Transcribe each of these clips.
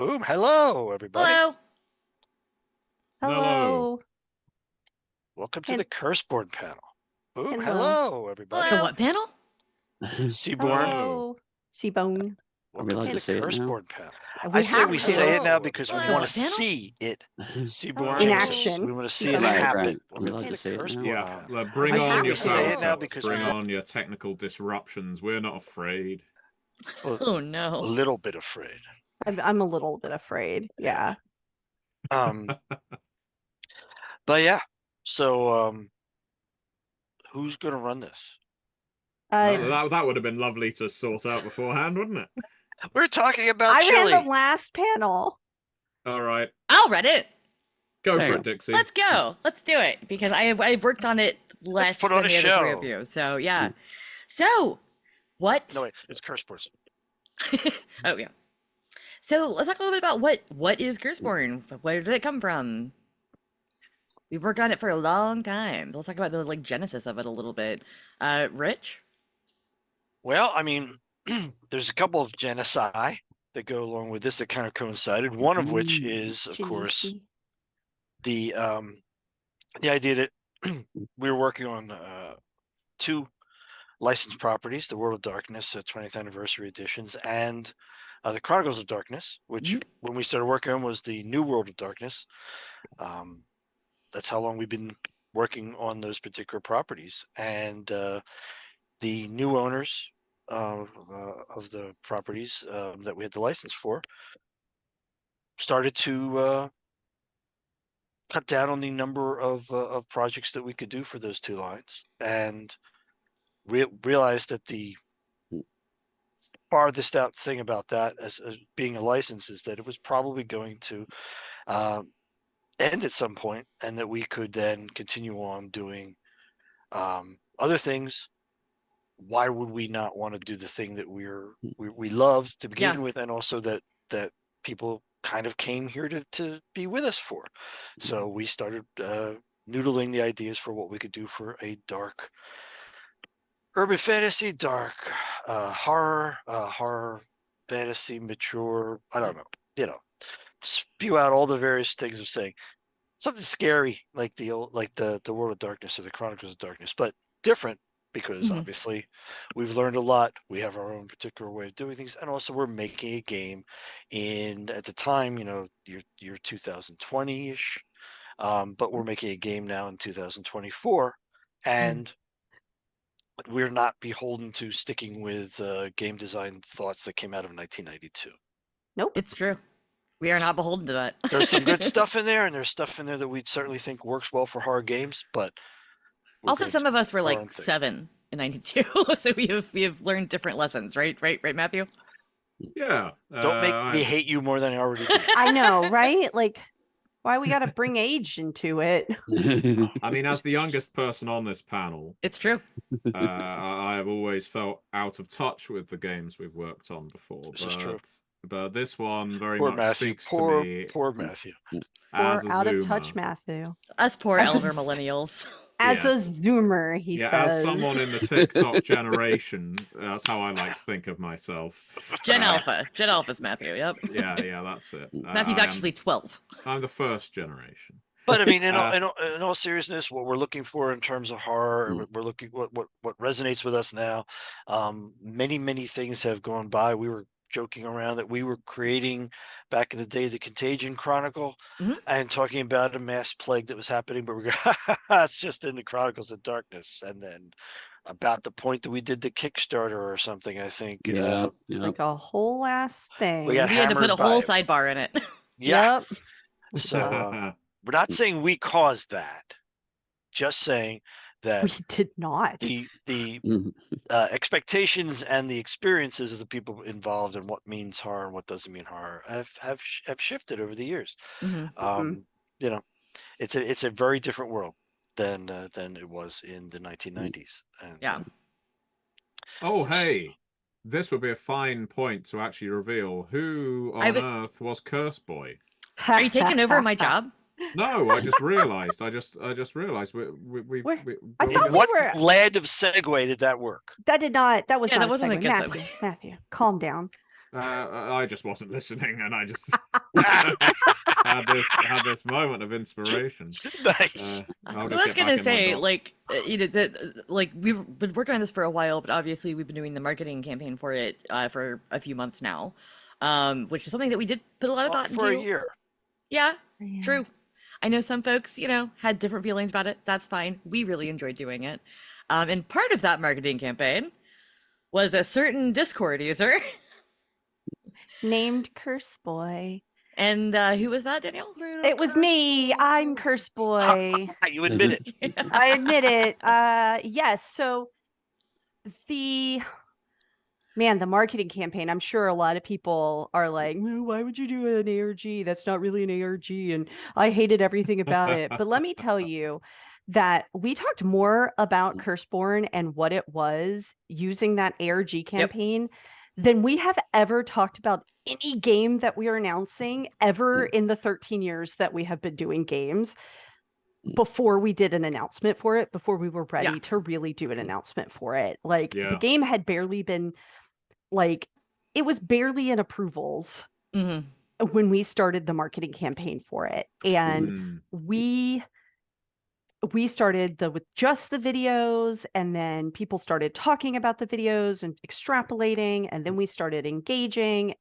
Boom. Hello, everybody. Hello. Hello. Welcome to Hel- the Curseborn panel. Boom. Hello. Hello, everybody. The what panel? Seaborn. Hello. Seabone. Welcome allowed to to the say it now? Curseborn panel. We I say have we to. say it now Hello. because we Hello. want What to panel? see it. Seaborn In Jesus. action. We want to see it Right, happen. right. Welcome allowed to to the say it now? Curseborn Yeah, panel. bring I on say your we say it now power because bring we- on your technical disruptions. We're not afraid. Oh A no. little bit afraid. I'm a little bit afraid. Yeah. But yeah. So who's gonna run this? That would have been lovely to sort out beforehand, wouldn't it? We're talking about I chili. ran the last panel. All right, I'll read it. go There for you it, Dixie. Let's go. Let's do it because I've worked on it less put on than a the other three of show. you. So yeah. So what? No wait, it's Curseborn. Oh yeah. So let's talk a little bit about what is Curseborn? Where did it come from? We've worked on it for a long time. Let's talk about the genesis of it a little bit. Rich? Well, I mean, there's a couple of genocide that go along with this that kind of coincided. One of which is, of course, Janice. the idea that we were working on two licensed properties: the World of Darkness 20th anniversary editions and the Chronicles of Darkness, which when we started working on was the New World of Darkness. That's how long we've been working on those particular properties, and the new owners of the properties that we had the license for started to cut down on the number of projects that we could do for those two lines, and realized that the farthest out thing about that as being a license is that it was probably going to end at some point, and that we could then continue on doing other things. Why would we not want to do the thing that we loved to begin with, and also that people kind of came here to be with us for? So we started noodling the ideas for what we could do for a dark urban fantasy, dark horror fantasy, mature, I don't know, spew out all the various things of saying something scary like the World of Darkness or the Chronicles of Darkness, but different, because obviously we've learned a lot. We have our own particular way of doing things, and also we're making a game at the time, year 2020-ish, but we're making a game now in 2024, and we're not beholden to sticking with game design thoughts that came out of 1992. Nope. It's true. We are not beholden to that. There's some good stuff in there, and there's stuff in there that we certainly think works well for horror games, but Also, some of us were our own like thing. 7 in 92, so we have learned different lessons, right, Matthew? Yeah. Don't make me hate you more than I already do. I know, right? Like, why we gotta bring age into it? I mean, as the youngest person on this panel, It's true. I've always felt out of touch with the games we've worked on before. This is true. But this one very Poor much Matthew. speaks to me Poor Matthew. as Or a out of Zoomer. touch, Matthew. Us poor As a elder s- millennials. As Yes. a zoomer, he Yeah, says. as someone in the TikTok generation, that's how I like to think of myself. Gen Alpha. Gen Alpha's Matthew, yep. Yeah, that's it. Matthew's actually 12. I'm the first generation. But I mean, in all seriousness, what we're looking for in terms of horror, we're looking what resonates with us now. Many things have gone by. We were joking around that we were creating back in the day the Contagion Chronicle, and talking about a mass plague that was happening, but we're it's just in the Chronicles of Darkness. And then about the point that we did the Kickstarter or something, I think. Like a whole ass thing. We got We had to put a hammered by whole it. sidebar in it. Yeah. Yep. So we're not saying we caused that, just saying that We did not. the expectations and the experiences of the people involved in what means horror and what doesn't mean horror have shifted over the years. It's a very different world than it was in the 1990s. And, Yeah. Oh, hey, this would be a fine point to actually reveal who on earth was Curseborn. Are you taking over my job? No, I just realized. I just realized we I thought in what land of segue did that work? That did not. That was Yeah, not that wasn't a segue. good Matthew, segue. Matthew, calm down. I just wasn't listening, and I just had this moment of inspiration. Nice. I'll I just was get back gonna in my say, dock. like, like we've been working on this for a while, but obviously we've been doing the marketing campaign for it for a few months now, which is something that we did put a lot of Well, thought for a into. year. Yeah, Yeah. true. I know some folks, had different feelings about it. That's fine. We really enjoyed doing it. And part of that marketing campaign was a certain Discord user. Named Curse Boy. And who was that, Danielle? It was me. I'm Curse Boy. You admit it. I admit it. Yes. So the the marketing campaign, I'm sure a lot of people are like, "No, why would you do an ARG? That's not really an ARG. And I hated everything about it. But let me tell you that we talked more about Curseborn and what it was using that ARG campaign than we have ever talked about any game that we are announcing ever in the 13 years that we have been doing games before we did an announcement for it, before we were ready to really do an announcement for it. Like the game had barely been it was barely in approvals when we started the marketing campaign for it. And we started with just the videos, and then people started talking about the videos and extrapolating, and then we started engaging.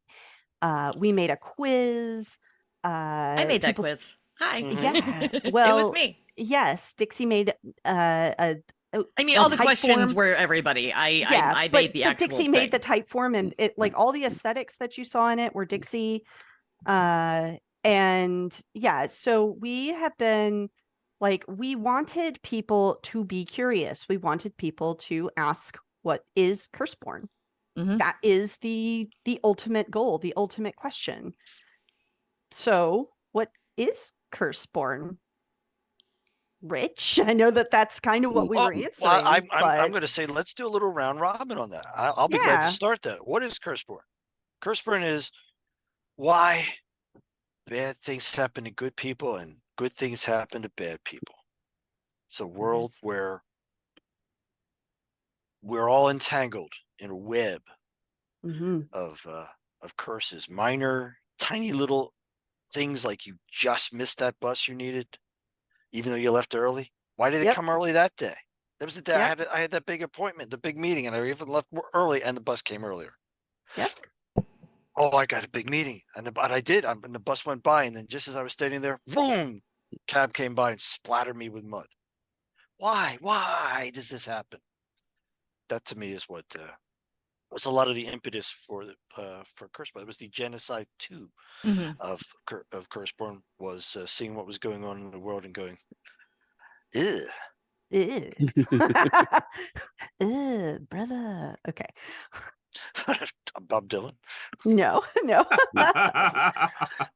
We made a quiz. I made that quiz. Hi. Yeah. It Well, was me. Yes, Dixie made I mean, all the questions were everybody. I made the actual Dixie thing. made the type form, and it all the aesthetics that you saw in it were Dixie. And yeah, so we have been we wanted people to be curious. We wanted people to ask, what is Curseborn? That is the ultimate goal, the ultimate question. So what is Curseborn? Rich, I know that's kind of what we were answering. Well, I'm going to say let's do a little round robin on that. I'll be glad to start that. What is Curseborn? Curseborn is why bad things happen to good people and good things happen to bad people. It's a world where we're all entangled in a web of curses, minor, tiny little things like you just missed that bus you needed, even though you left early. Why did it come early that day? That was the day I had that big appointment, the big meeting, and I even left early, and the bus came earlier. Yep. Oh, I got a big meeting, and I did. And the bus went by, and then just as I was standing there, boom, cab came by and splattered me with mud. Why? Why does this happen? That to me is what was a lot of the impetus for Curseborn. It was the genocide too of Curseborn, was seeing what was going on in the world and going, ew. Ew. Ew, brother. Okay. Bob Dylan. No.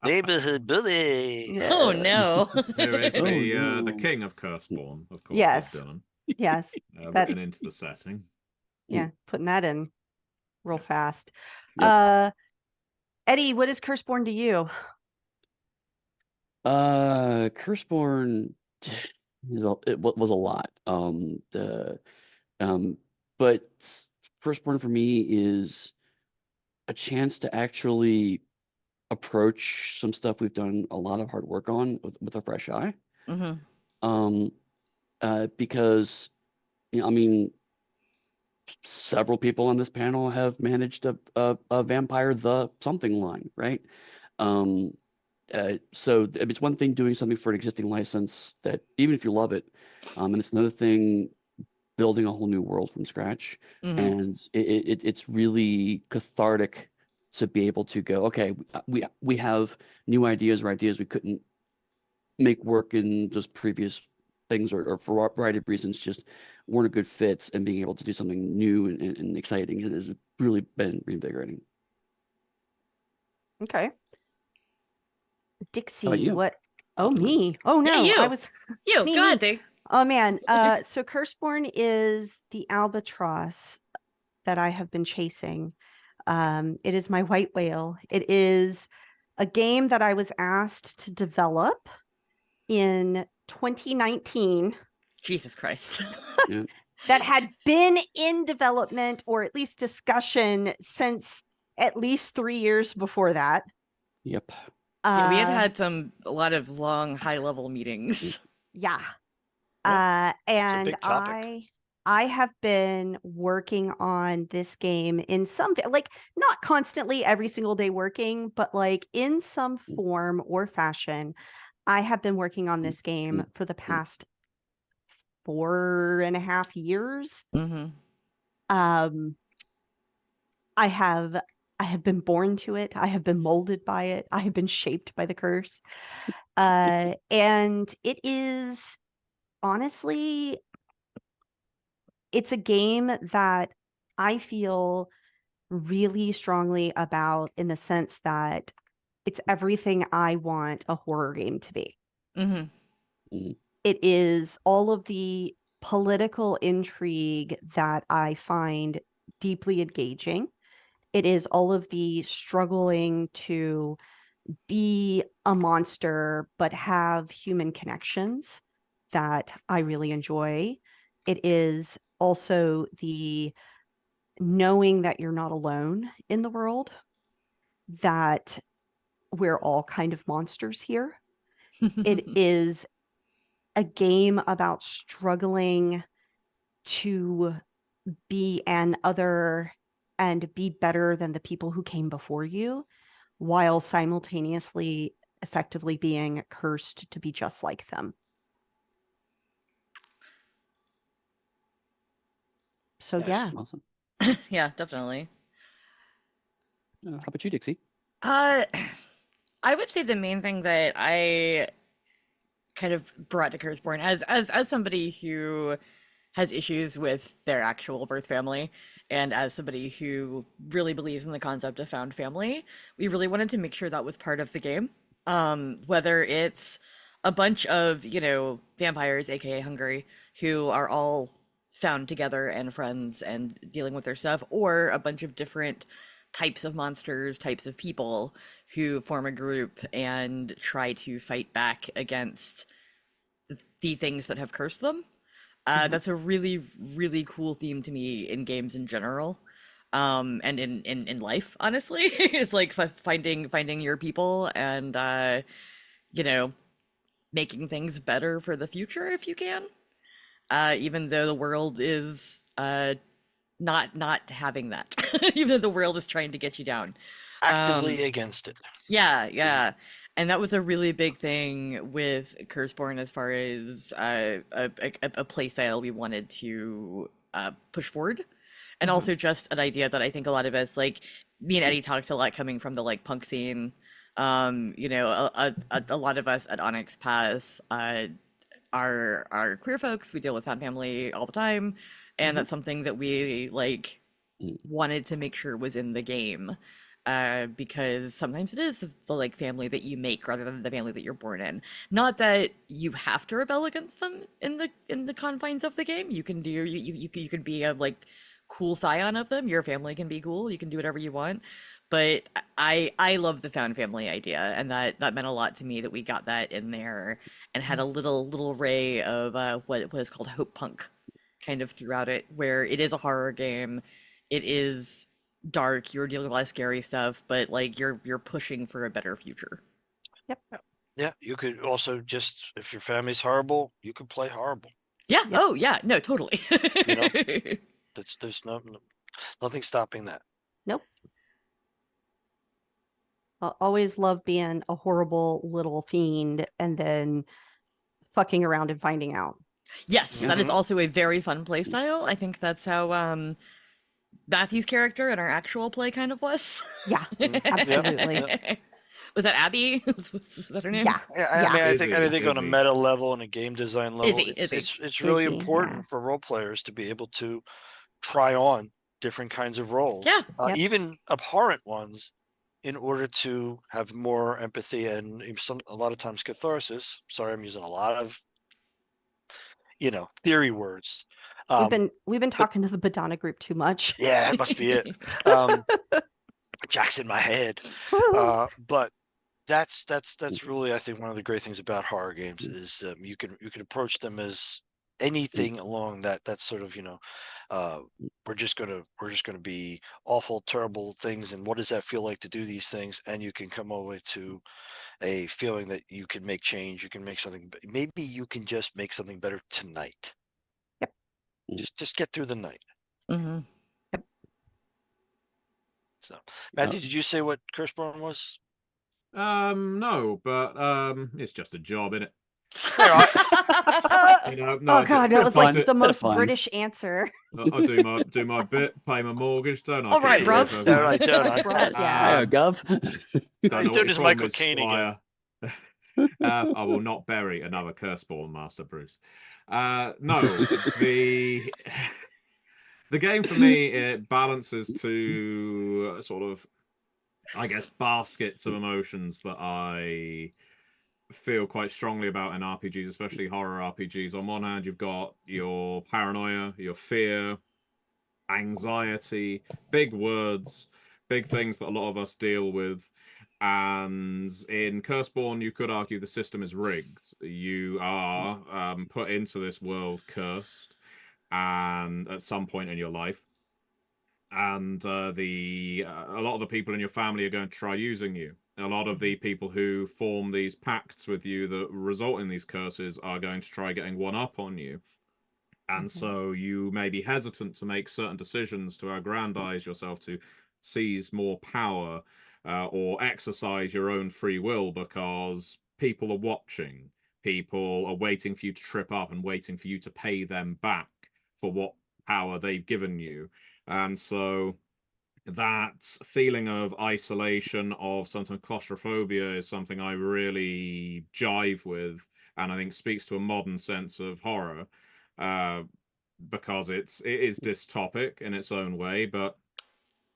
Neighborhood bully. Oh no. Who is the king of Curseborn, of course, Yes. Bob Dylan. Yes. Written into the setting. Yeah, putting that in real fast. Yep. Eddie, what is Curseborn to you? Curseborn was a lot. But Firstborn for me is a chance to actually approach some stuff we've done a lot of hard work on with a fresh eye. Because I mean, several people on this panel have managed a Vampire the something line, right? So it's one thing doing something for an existing license that even if you love it, and it's another thing building a whole new world from scratch. And it's really cathartic to be able to go, okay, we have new ideas or ideas we couldn't make work in just previous things, or for a variety of reasons just weren't a good fit, and being able to do something new and exciting has really been reinvigorating. Okay. Dixie, you? what? Oh, me. Oh no, Yeah, you. I was You. me. Go ahead, Dave. Oh man. So Curseborn is the albatross that I have been chasing. It is my white whale. It is a game that I was asked to develop in 2019. Jesus Christ. Yeah. That had been in development, or at least discussion, since at least 3 years before that. Yep. Yeah, we had Uh, had a lot of long, high-level meetings. yeah. Yeah, And big topic. I have been working on this game in some like not constantly every single day working, but like in some form or fashion. I have been working on this game for the past 4.5 years. Mm-hmm. Um, I have been born to it. I have been molded by it. I have been shaped by the curse. And it is honestly, it's a game that I feel really strongly about in the sense that it's everything I want a horror game to be. Mm-hmm. It is all of the political intrigue that I find deeply engaging. It is all of the struggling to be a monster but have human connections that I really enjoy. It is also the knowing that you're not alone in the world, that we're all kind of monsters here. It is a game about struggling to be an other and be better than the people who came before you, while simultaneously effectively being cursed to be just like them. So Nice. yeah. Awesome. Yeah, definitely. How about you, Dixie? Uh, I would say the main thing that I kind of brought to Curseborn as somebody who has issues with their actual birth family, and as somebody who really believes in the concept of found family, we really wanted to make sure that was part of the game. Whether it's a bunch of, vampires, aka Hungary, who are all found together and friends and dealing with their stuff, or a bunch of different types of monsters, types of people who form a group and try to fight back against the things that have cursed them. That's a really, really cool theme to me in games in general, and in life. Honestly, it's like finding your people and you know making things better for the future if you can. Even though the world is not having that, even though the world is trying to get you down. Um, Actively against it. yeah, yeah. And that was a really big thing with Curseborn as far as a play style we wanted to push forward. And also just an idea that I think a lot of us, like me and Eddie talked a lot coming from the like punk scene. A lot of us at Onyx Path are queer folks. We deal with found family all the time. And that's something that we like wanted to make sure was in the game, because sometimes it is the like family that you make rather than the family that you're born in. Not that you have to rebel against them in the confines of the game. You can do you can be a like cool scion of them. Your family can be cool. You can do whatever you want. But I love the found family idea, and that meant a lot to me that we got that in there and had a little ray of what is called hope punk kind of throughout it, where it is a horror game. It is dark, you're dealing with a lot of scary stuff, but like you're pushing for a better future. Yep. Yeah, you could also just, if your family's horrible, you could play horrible. Yeah. Yep. Oh yeah. No, totally. You know? There's nothing stopping that. Nope. I'll always love being a horrible little fiend and then fucking around and finding out. Yes, that is Mhm. also a very fun play style. I think that's how Matthew's character in our actual play kind of was. Yeah, Yep, absolutely. yep. Was that Abby? Was that her name? Yeah. Yeah, Yeah. I mean, I think on a Izzy. meta level and a game design level, Izzy, Izzy. it's really Izzy, important yeah. for role players to be able to try on different kinds of roles, Yeah. Yep. even abhorrent ones, in order to have more empathy and a lot of times catharsis. Sorry, I'm using a lot of theory words. We've been talking to the Badana group too much. Yeah, that must be it. Jack's in my head. But that's really, I think, one of the great things about horror games is you can approach them as anything along that sort of, we're just gonna be awful, terrible things, and what does that feel like to do these things? And you can come over to a feeling that you can make change, you can make something. Maybe you can just make something better tonight. Yep. Just get through the night. Mm-hmm. So, Matthew, did you say what Curseborn was? No, but it's just a job, innit? Oh No, God, that was like fine. the most Fine. British answer. I do my bit, pay my mortgage, don't I? All right, Keep the bruv. roof over my head. Don't I? Bruh, yeah. Hiya, Gov. Don't He's know doing what his your problem Michael is, Caine again. Squire. I will not bury another Curseborn, Master Bruce. No, the game for me, it balances two sort of, I guess, baskets of emotions that I feel quite strongly about in RPGs, especially horror RPGs. On one hand, you've got your paranoia, your fear, anxiety, big words, big things that a lot of us deal with. And in Curseborn, you could argue the system is rigged. You are put into this world cursed, and at some point in your life, and a lot of the people in your family are going to try using you. A lot of the people who form these pacts with you that result in these curses are going to try getting one up on you. And so you may be hesitant to make certain decisions to aggrandize yourself, to seize more power, or exercise your own free will, because people are watching. People are waiting for you to trip up and waiting for you to pay them back for what power they've given you. And so that feeling of isolation, of sometimes claustrophobia, is something I really jive with, and I think speaks to a modern sense of horror, uh, because it is dystopic in its own way. But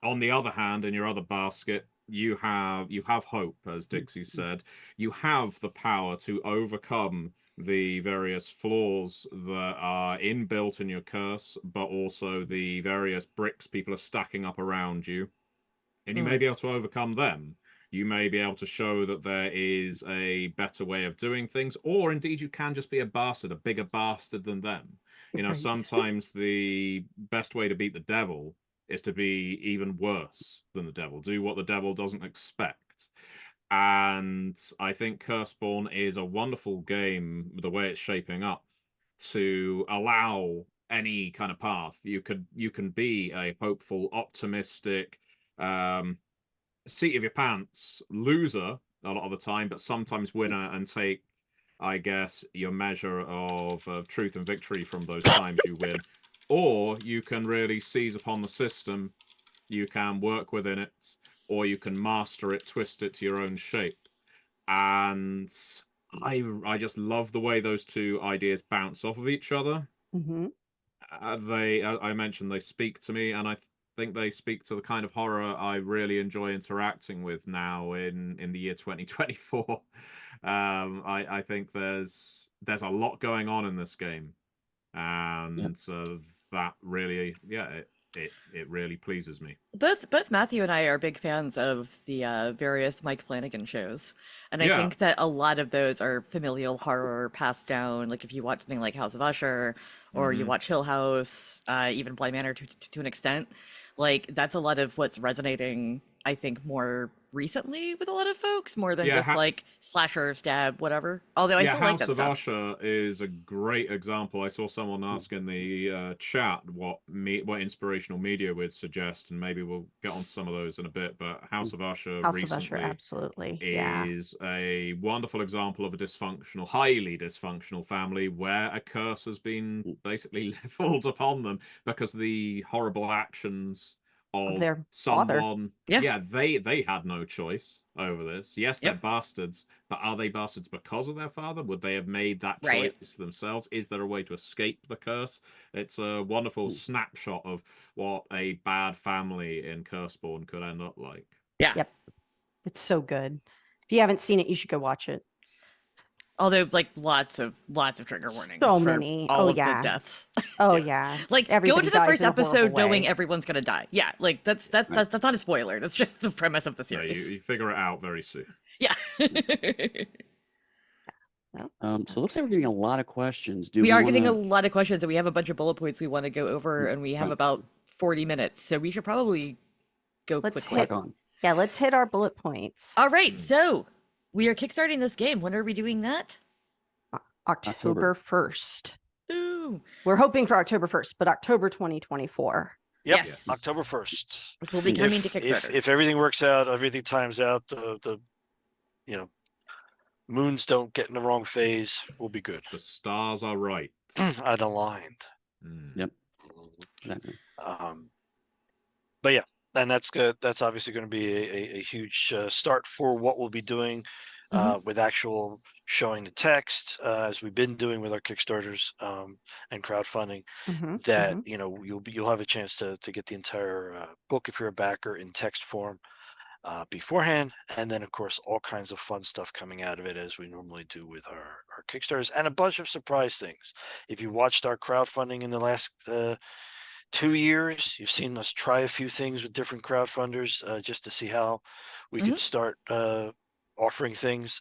on the other hand, in your other basket, you have hope, as Dixie said. You have the power to overcome the various flaws that are inbuilt in your curse, but also the various bricks people are stacking up around you. And you may be able to overcome them. You may be able to show that there is a better way of doing things, or indeed you can just be a bastard, a bigger bastard than them. Right. Sometimes the best way to beat the devil is to be even worse than the devil. Do what the devil doesn't expect. And I think Curseborn is a wonderful game, the way it's shaping up, to allow any kind of path. You can be a hopeful, optimistic, seat of your pants loser a lot of the time, but sometimes winner, and take, I guess, your measure of truth and victory from those times you win. Or you can really seize upon the system, you can work within it, or you can master it, twist it to your own shape. And I just love the way those two ideas bounce off of each other. Mm-hmm. I mentioned they speak to me, and I think they speak to the kind of horror I really enjoy interacting with now in the year 2024. I think there's a lot going on in this game, and that really, it really pleases me. Both Matthew and I are big fans of the various Mike Flanagan shows, and I Yeah. think that a lot of those are familial horror passed down. Like if you watch something like House of Usher, or you watch Hill House, even Bly Manor to an extent, like that's a lot of what's resonating, I think, more recently with a lot of folks, more than Yeah, just like slasher, stab, whatever. Although I Yeah, still like House that of stuff. Usher is a great example. I saw someone ask in the chat what inspirational media would suggest, and maybe we'll get on some of those in a bit. But House of Usher House of Usher, recently absolutely. Yeah. is a wonderful example of a dysfunctional, highly dysfunctional family where a curse has been basically leveled upon them because of the horrible actions of their father. someone. Yeah. They had no choice over this. Yes, they're Yep. bastards, but are they bastards because of their father? Would they have made that Right. choice themselves? Is there a way to escape the curse? It's a wonderful snapshot of what a bad family in Curseborn could end up like. Yeah. Yep. It's so good. If you haven't seen it, you should go watch it. Although, like, lots of trigger warnings So for many. all Oh, of the yeah. deaths. Oh Yeah. yeah. Like, go Everybody into the dies first in a horrible episode knowing way. everyone's gonna die. Yeah, like that's not a spoiler. That's just the premise of the No, series. you figure it out very soon. Yeah. Oh, So it looks like we're getting a lot of questions. Do We we are getting a wanna- lot of questions, and we have a bunch of bullet points we want to go over, and we have Right. about 40 minutes, so we should probably go Let's quickly. Crack on. yeah, let's hit our bullet points. All right, Mm. so we are kickstarting this game. When are we doing that? October 1st. Ooh. We're hoping for October 1st, but October 2024. Yep, Yes. October 1st. Which will be coming to If Kickstarter. if everything works out, everything times out, the moons don't get in the wrong phase, we'll be good. The stars are right. I'd aligned. Mm. Yep. Exactly. But yeah, and that's good. That's obviously going to be a huge start for what we'll be doing with actual showing the text as we've been doing with our Kickstarters and crowdfunding. Mhm, That mhm. you'll have a chance to get the entire book if you're a backer in text form beforehand, and then of course all kinds of fun stuff coming out of it as we normally do with our Kickstarters, and a bunch of surprise things. If you watched our crowdfunding in the last 2 years, you've seen us try a few things with different crowdfunders just to see how we could start offering things.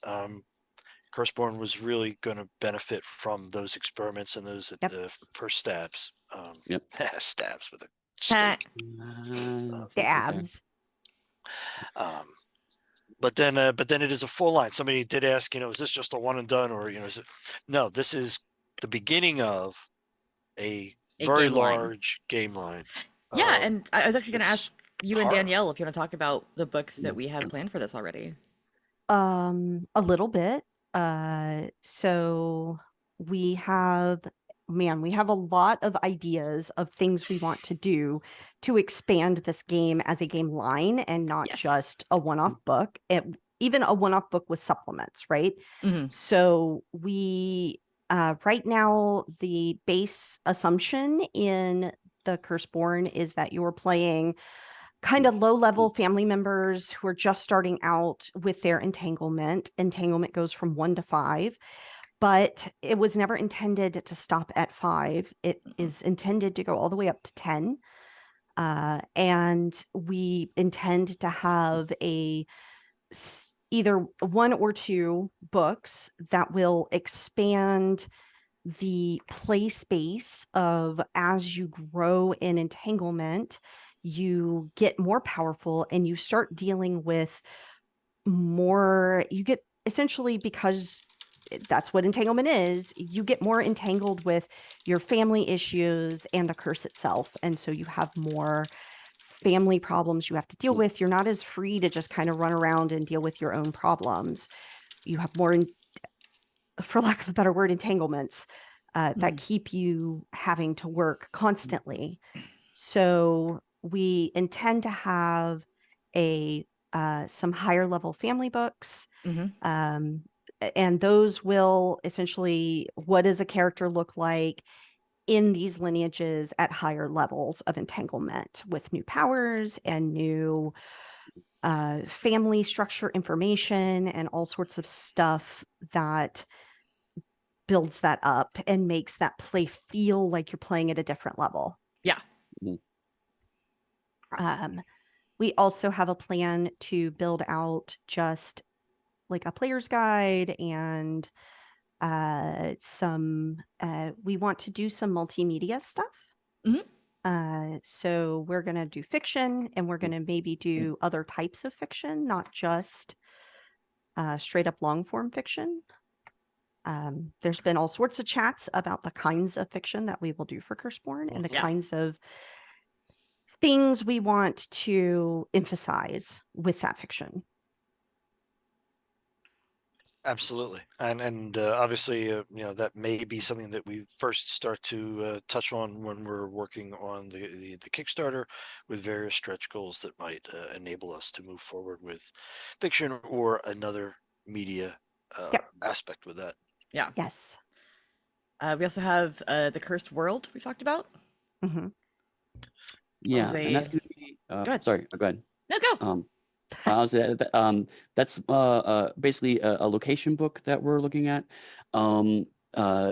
Curseborne was really going to benefit from those experiments and those first stabs. Yep. Stabs with a stake. It's okay. Dabs. But then it is a full line. Somebody did ask, is this just a one and done, or is it? No, this is the beginning of a very game line. large game line. Yeah, and I was actually going to it's ask you and horror. Danielle if you want to talk about the books that we had planned for this already. A little bit. So we have a lot of ideas of things we want to do to expand this game as a game line and not Yes. just a one-off book. Even a one-off book with supplements, right? Mhm. So we right now the base assumption in the Curseborn is that you're playing kind of low-level family members who are just starting out with their entanglement. Entanglement goes from 1 to 5, but it was never intended to stop at 5. It is intended to go all the way up to 10. And we intend to have either 1 or 2 books that will expand the play space of, as you grow in entanglement, you get more powerful and you start dealing with more. You get essentially, because that's what entanglement is, you get more entangled with your family issues and the curse itself. And so you have more family problems you have to deal with. You're not as free to just kind of run around and deal with your own problems. You have more, for lack of a better word, entanglements that keep you having to work constantly. So we intend to have some higher level family books. And those will essentially, what does a character look like in these lineages at higher levels of entanglement with new powers and new family structure information and all sorts of stuff that builds that up and makes that play feel like you're playing at a different level. Yeah. We also have a plan to build out just like a player's guide and we want to do some multimedia stuff. So we're going to do fiction, and we're going to maybe do other types of fiction, not just straight up long form fiction. There's been all sorts of chats about the kinds of fiction that we will do for Curseborn and the kinds of things we want to emphasize with that fiction. Absolutely, and obviously, that may be something that we first start to touch on when we're working on the Kickstarter with various stretch goals that might enable us to move forward with fiction or another media aspect with that. Yeah. Yes. We also have the Cursed World we talked about. Yeah, and that's going to be. Go ahead. Sorry, go ahead. No, go. That's basically a location book that we're looking at.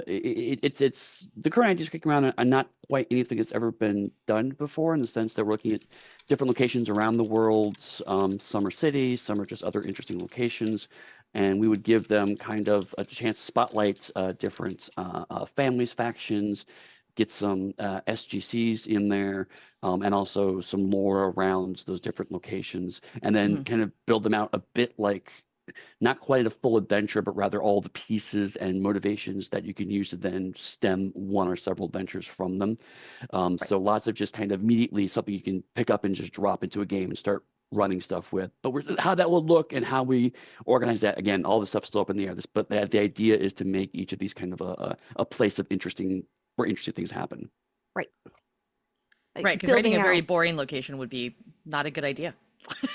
It's the current ideas kicking around are not quite anything that's ever been done before, in the sense that we're looking at different locations around the world. Some are cities, some are just other interesting locations. and we would give them kind of a chance to spotlight different families, factions, get some SGCs in there, and also some lore around those different locations, and then kind of build them out a bit like not quite a full adventure, but rather all the pieces and motivations that you can use to then stem one or several adventures from them. So lots of just kind of immediately something you can pick up and just drop into a game and start running stuff with. But how that will look and how we organize that, again, all the stuff's still up in the air. But the idea is to make each of these kind of a place of where interesting things happen. Right. Right, because writing a very out. boring location would be not a good idea.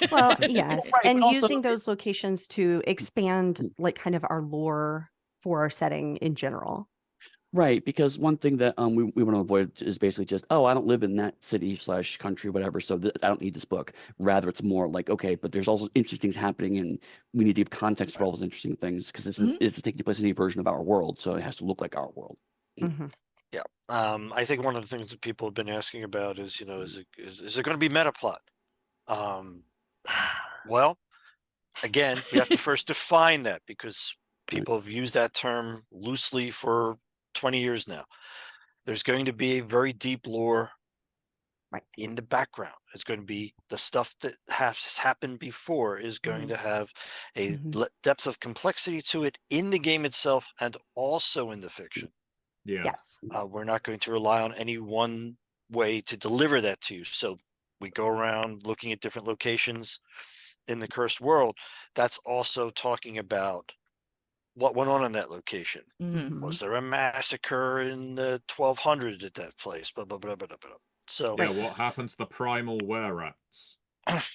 Well, yes, Right, and but also- using those locations to expand like kind of our lore for our setting in general. Right, because one thing that we want to avoid is basically just, oh, I don't live in that city/country, whatever, so I don't need this book. Rather, it's more like, okay, but there's also interesting things happening, and we need to give context for all those interesting things because it's taking place in a version of our world, so it has to look like our world. Yeah. I think one of the things that people have been asking about is, is it going to be meta plot? Well, again, we have to first define that because people have used that term loosely for 20 years now. There's going to be a very deep lore in the background. It's going to be the stuff that has happened before is going to have a depth of complexity to it in the game itself and also in the fiction. Yeah. Yes. We're not going to rely on any one way to deliver that to you. So we go around looking at different locations in the cursed world. That's also talking about what went on in that location. Was there a massacre in the 1200 at that place? Blah, blah, blah, blah, blah, blah. So yeah, what happened to the primal were-rats?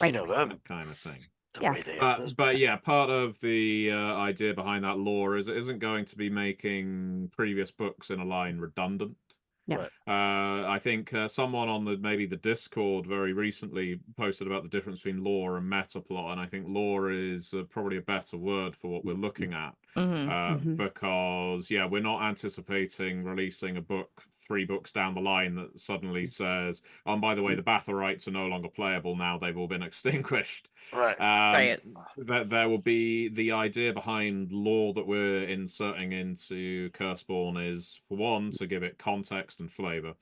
you know them, that kind of thing. the way they are. But yeah, part of the idea behind that lore is it isn't going to be making previous books in a line redundant. No. Right. I think someone on maybe the Discord very recently posted about the difference between lore and meta plot, and I think lore is probably a better word for what we're looking at. Because yeah, we're not anticipating releasing a book 3 books down the line that suddenly says, oh, and by the way, the Bathorites are no longer playable now, they've all been extinguished. Right. That there will be the idea behind lore that we're inserting into Curseborne is, for one, to give it context and flavor,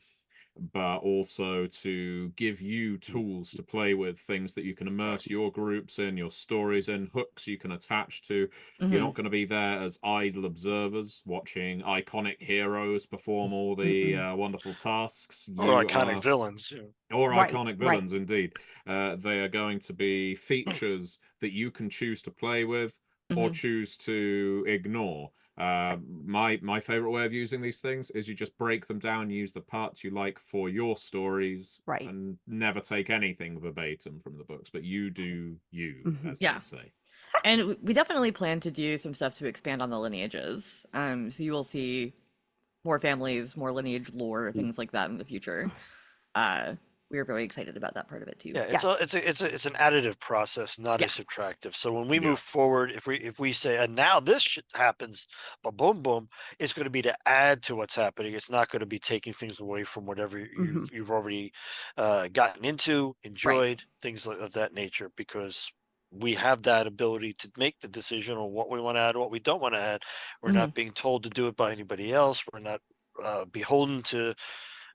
but also to give you tools to play with, things that you can immerse your groups in, your stories in, hooks you can attach to. You're not going to be there as idle observers watching iconic heroes perform all the wonderful tasks. Or iconic villains. Or iconic villains, indeed. They are going to be features that you can choose to play with or choose to ignore. My favorite way of using these things is you just break them down, use the parts you like for your stories, and never take anything verbatim from the books, but you do you, as they say. And we definitely plan to do some stuff to expand on the lineages. So you will see more families, more lineage lore, things like that in the future. We are very excited about that part of it too. Yeah, it's an additive process, not a subtractive. So when we move forward, if we say, and now this shit happens, but boom, boom, it's going to be to add to what's happening. It's not going to be taking things away from whatever you've already gotten into, enjoyed, things of that nature, because we have that ability to make the decision on what we want to add, what we don't want to add. We're not being told to do it by anybody else. We're not beholden to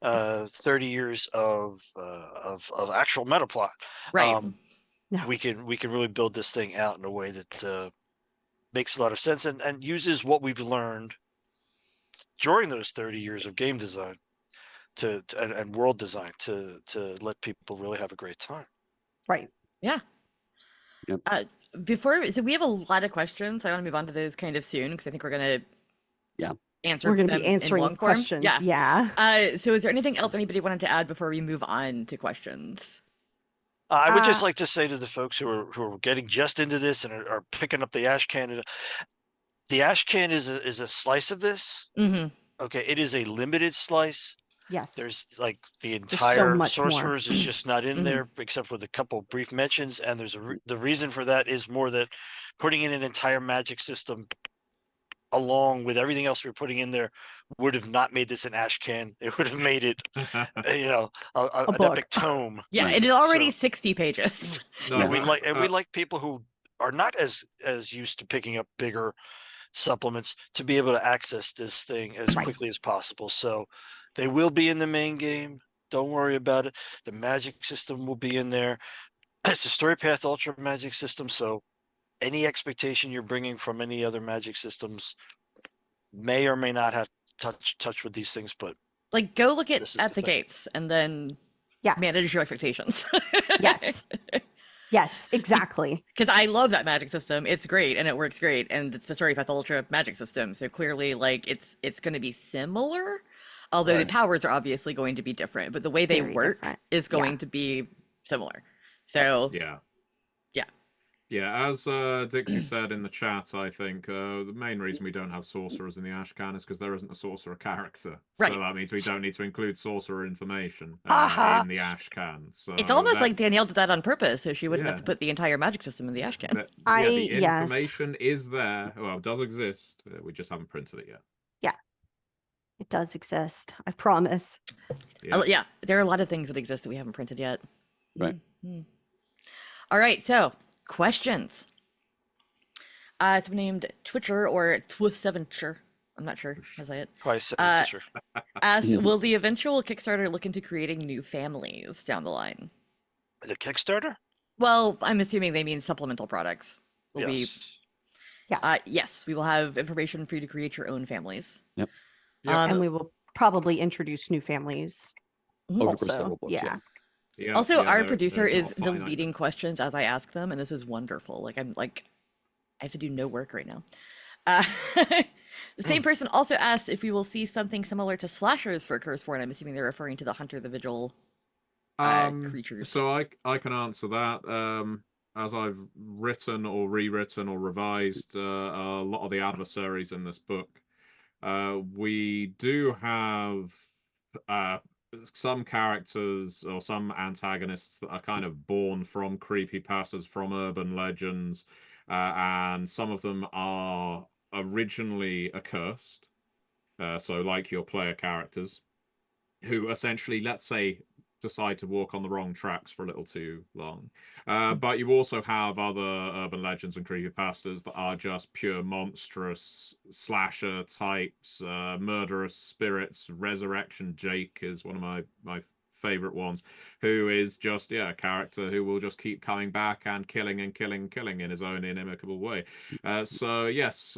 30 years of actual meta plot. We can really build this thing out in a way that makes a lot of sense and uses what we've learned during those 30 years of game design and world design to let people really have a great time. Yeah. So we have a lot of questions. I want to move on to those kind of soon because I think we're gonna answer. We're going to be answering questions. So is there anything else anybody wanted to add before we move on to questions? I would just like to say to the folks who are getting just into this and are picking up the ash can. The ash can is a slice of this. Okay, it is a limited slice. Yes. There's like the entire sorcerers more. is just not in there, except for the couple brief mentions. And there's the reason for that is more that putting in an entire magic system along with everything else we're putting in there would have not made this an ash can. It would have made it, an epic tome. Yeah, it is already 60 pages. We like people who are not as used to picking up bigger supplements to be able to access this thing as Right. quickly as possible. So they will be in the main game. Don't worry about it. The magic system will be in there. It's a Story Path Ultra magic system, so any expectation you're bringing from any other magic systems may or may not have touch with these things, but Like, go look This is at the the thing. gates and then Yeah. manage your expectations. Yes. Yes, exactly. Because I love that magic system. It's great and it works great, and it's the Story Path Ultra magic system. So clearly, like, it's going to be similar, although the Right. powers are obviously going to be different. But the way they Very work different. is Yeah. going to be similar. So Yeah. Yeah. Yeah, as Dixie said in the chat, I think the main reason we don't have sorcerers in the Ashcan is because there isn't a sorcerer character. Right. So that means we don't need to include sorcerer information Aha. in the Ashcan. So it's almost that- like Danielle did that on purpose, so she wouldn't have to Yeah. put the entire magic system in the Ashcan. yeah, the Yes. information is there. Well, it does exist. We just haven't printed it yet. It does exist. I promise. Yeah, there are a lot of things that exist that we haven't printed yet. Right. Mhm. All right, so questions. It's named Twitcher or Twiseventure. I'm not sure how to say it. twice. Asked, will the eventual Kickstarter look into creating new families down the line? The Kickstarter? Well, I'm assuming they mean supplemental products. Will Yes. Yes. yes, we will have information for you to create your own families. Yep. And we will probably introduce new families. Mhm. Over the course of Also, several books, yeah. Yeah, Also, yeah, our there- producer there's is not a finite deleting number. questions as I ask them, and this is wonderful. Like, I have to do no work right now. The same person also asked if we will see something similar to slashers for Curseborne. I'm assuming they're referring to the Hunter, the Vigil creatures. So I can answer that. As I've written or rewritten or revised a lot of the adversaries in this book, we do have some characters or some antagonists that are kind of born from creepypastas, from urban legends, and some of them are originally accursed. So like your player characters, who essentially, let's say, decide to walk on the wrong tracks for a little too long. But you also have other urban legends and creepypastas that are just pure monstrous slasher types, murderous spirits. Resurrection Jake is one of my favorite ones, who is just a character who will just keep coming back and killing and killing and killing in his own inimicable way. So yes,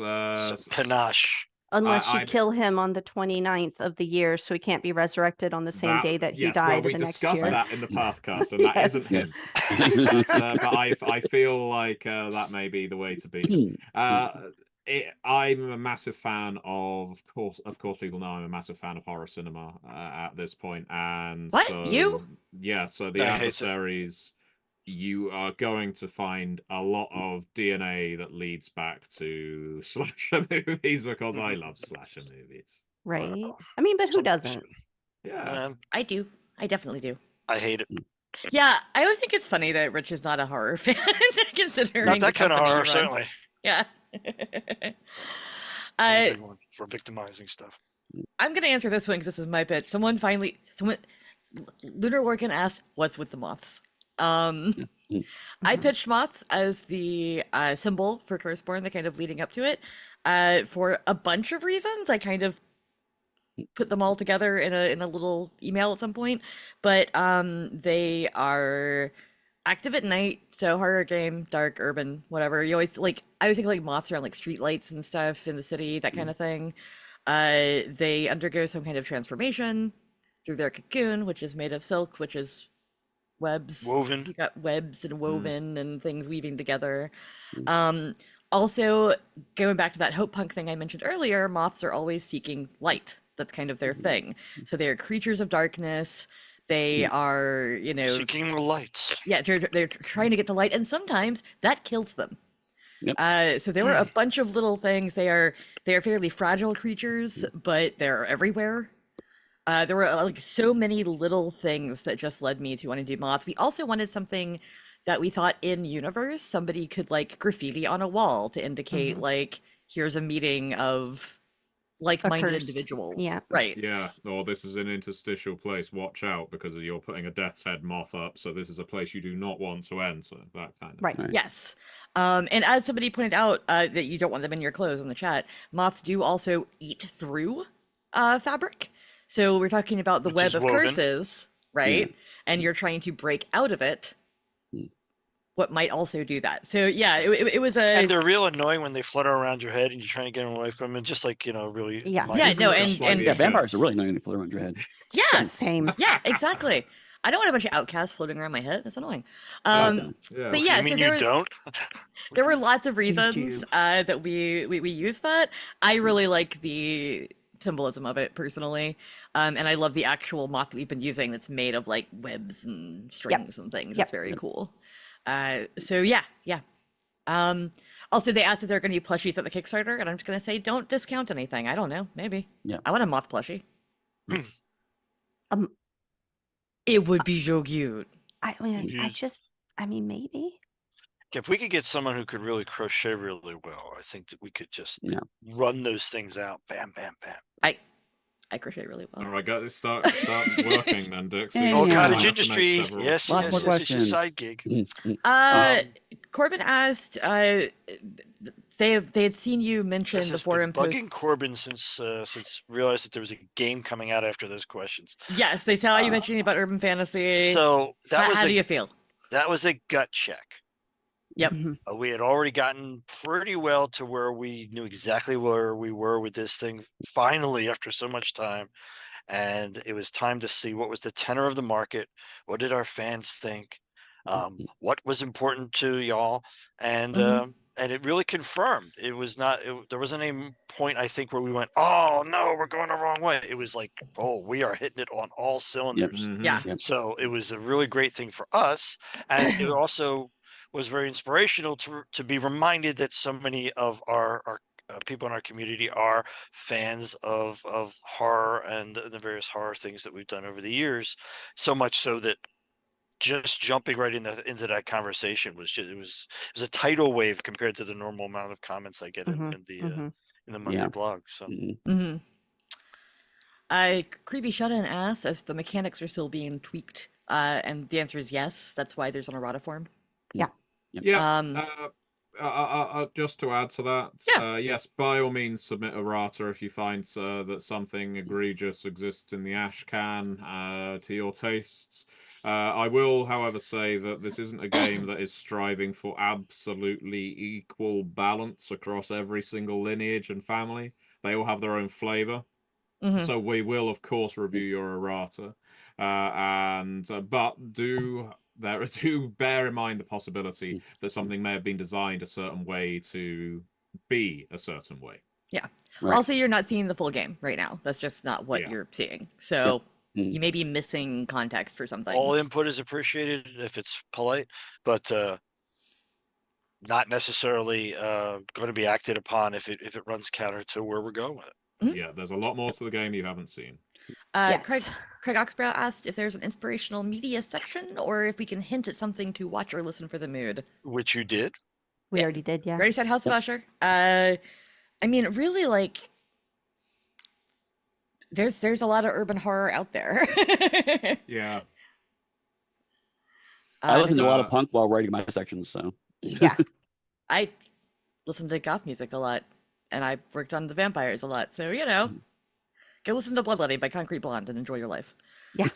Panache. Unless you I'd- kill him on the 29th of the year, so he can't be resurrected on the same day that he yes, well, died we the next discussed year. that in the Pathcast, and that Yes. isn't him. But I feel like that may be the way to be. I'm a massive fan of course. People know I'm a massive fan of horror cinema at this point, and What? so You? yeah. So the I hate it. adversaries, you are going to find a lot of DNA that leads back to slasher movies because I love slasher movies. Right? I mean, but who Some- doesn't? Yeah. Man, I do. I definitely do. I hate it. Yeah, I always think it's funny that Rich is not a horror fan, considering Not the that kind of company you horror, run. certainly. Yeah. I'm a big one for victimizing stuff. I'm gonna answer this one because this is my pitch. Someone Lunar Lorcan asked, "What's with the moths?" I pitched moths as the symbol for Curseborn, the kind of leading up to it, for a bunch of reasons. I kind of put them all together in a little email at some point, but they are active at night, so horror game, dark, urban, whatever. You always I always think like moths around like street lights and stuff in the city, that kind of thing. They undergo some kind of transformation through their cocoon, which is made of silk, which is webs. Woven. You got webs and woven and things weaving together. Also, going back to that hope punk thing I mentioned earlier, moths are always seeking light. That's kind of their thing. So they are creatures of darkness. They are, Seeking the lights. yeah, they're trying to get the light, and sometimes that kills them. Yep. So there were a bunch of little things. They are fairly fragile creatures, but they're everywhere. There were like so many little things that just led me to want to do moths. We also wanted something that we thought in universe somebody could like graffiti on a wall to indicate like here's a meeting of like-minded Accursed. individuals. Yeah. Right. Yeah, or this is an interstitial place. Watch out because you're putting a death's head moth up. So this is a place you do not want to enter. That kind of Right. thing. Right. Yes. And as somebody pointed out, that you don't want them in your clothes in the chat, moths do also eat through fabric. So we're talking about the Which web is of woven. curses, right? And you're trying to break out of it. Mm. What might also do that. So yeah, it was a And they're real annoying when they flutter around your head and you're trying to get them away from them, just like, really. Yeah. minor Yeah, no, curse. and Slightly Yeah, vampires cursed. are really annoying to flit around your head. yeah, Same. yeah, exactly. I don't want a bunch of outcasts floating around my head. That's annoying. Okay. Yeah. But yeah, You mean so you don't? there were lots of do. reasons that we used that. I really like the symbolism of it personally, and I love the actual moth that we've been using that's made of like webs and strings and things. Yep. It's very cool. So yeah. Also, they asked if there are going to be plushies at the Kickstarter, and I'm just going to say don't discount anything. I don't know, maybe. Yeah. I want a moth plushie. Um, It would be so cute. I mean, Yes. maybe. If we could get someone who could really crochet really well, I think that we could just Yeah. run those things out. Bam, bam, bam. I crochet really well. All right, got this. Start working then, Dixie. Yeah. Oh, Yeah. cottage Might have to make industry. several- Yes, Lots yes, more yes. It's your questions. side gig. Corbin asked, they had seen you mention This the has forum been bugging posts. Corbin since realized that there was a game coming out after those questions. Yes, they saw you mentioning about urban fantasy. So that how was do you feel? that was a gut check. Yep. Mhm. We had already gotten pretty well to where we knew exactly where we were with this thing finally after so much time. And it was time to see what was the tenor of the market. What did our fans think? What was important to y'all? And it really confirmed. It was not, there wasn't a point, I think, where we went, oh no, we're going the wrong way. It was like, oh, we are hitting it on all cylinders. Mhm. Yeah. Yep. So it was a really great thing for us. And it also was very inspirational to be reminded that so many of our people in our community are fans of horror and the various horror things that we've done over the years. So much so that just jumping right into that conversation was just it was a tidal wave compared to the normal amount of comments I get in the Monday Yeah. blog. So Mm-hmm. Creepy Shut-In asks if the mechanics are still being tweaked, and the answer is yes. That's why there's an errata form. Yeah. Just to add to that, Yeah. yes, by all means, submit errata if you find that something egregious exists in the ash can to your tastes. I will, however, say that this isn't a game that is striving for absolutely equal balance across every single lineage and family. They all have their own flavor. So we will, of course, review your errata, but do bear in mind the possibility that something may have been designed a certain way to be a certain way. Yeah. Right. Also, you're not seeing the full game right now. That's just not what Yeah. you're seeing. So Mhm. you may be missing context for something. all input is appreciated if it's polite, but not necessarily going to be acted upon if it runs counter to where we're going with it. Yeah, there's a lot more to the game you haven't seen. Craig Oxbrow asked if there's an inspirational media section or if we can hint at something to watch or listen for the mood. Which you did. We already did, yeah. We already said House of Usher. I mean, really, like, there's a lot of urban horror out there. Yeah. I listen to a lot uh, of punk while writing my sections, so Yeah. I listen to goth music a lot, and I worked on the vampires a lot, so go listen to Bloodletting by Concrete Blonde and enjoy your life. Yeah.